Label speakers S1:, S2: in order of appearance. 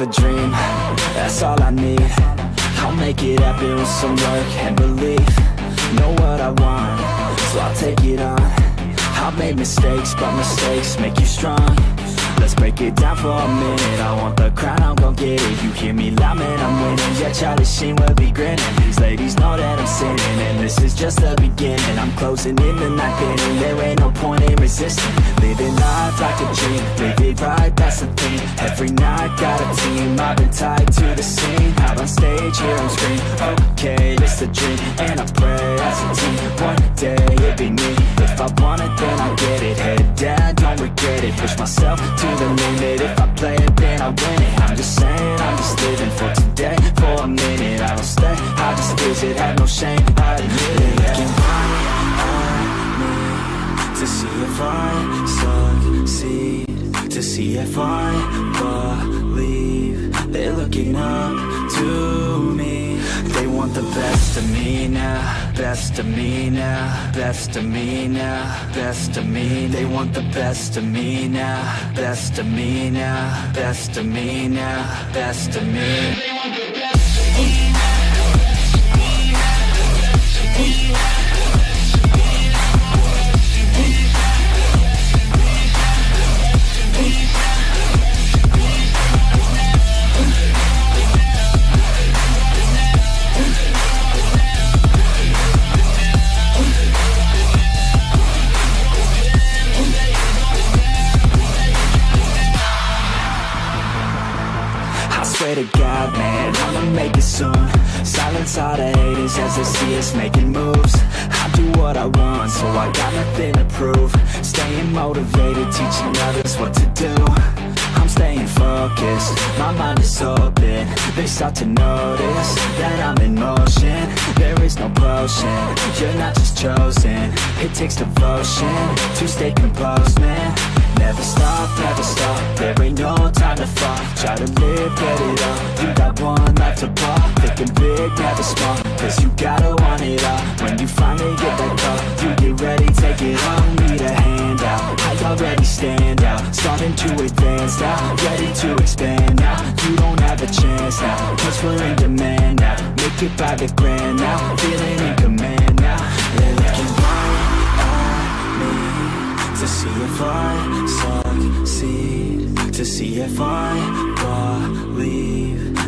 S1: a dream, that's all I need. I'll make it happen with some work and belief. Know what I want, so I'll take it on. I've made mistakes, but mistakes make you strong. Let's break it down for a minute. I want the crown, I'm gon' get it. You hear me loud, man, I'm winning. Yeah, Charlie Sheen will be grinning. These ladies know that I'm sinning, and this is just the beginning. I'm closing in the night inning. There ain't no point in resisting. Living life like a dream, live it right, that's the thing. Every night, got a team, I've been tied to the scene. Out on stage, here I'm screaming, okay, it's a dream. And I pray as a team, one day it'll be me. If I want it, then I get it. Head down, don't regret it. Push myself to the limit. If I play it, then I win it. I'm just saying, I'm just living for today. For a minute, I don't stay, I just visit. Have no shame, I admit it. Looking right at me to see if I succeed, to see if I believe. They're looking up to me. They want the best of me now, best of me now, best of me now, best of me. They want the best of me now, best of me now, best of me now, best of me. They want the best of me now. Swear to God, man, I'ma make it soon. Silence all the haters as they see us making moves. I do what I want, so I got nothing to prove. Staying motivated, teaching others what to do. I'm staying focused, my mind is open. They start to notice that I'm in motion. There is no potion, you're not just chosen. It takes devotion to stay composed, man. Never stop, there ain't no time to fall. Try to live, get it all, you got one life to ball. Thinking big, never small, cause you gotta want it all. When you finally get that call, you get ready, take it on. Need a handout, I already stand out. Starting to advance now, ready to expand now. You don't have a chance now, cause we're in demand now. Make it by the grand now, feeling in command now. They're looking right at me to see if I succeed, to see if I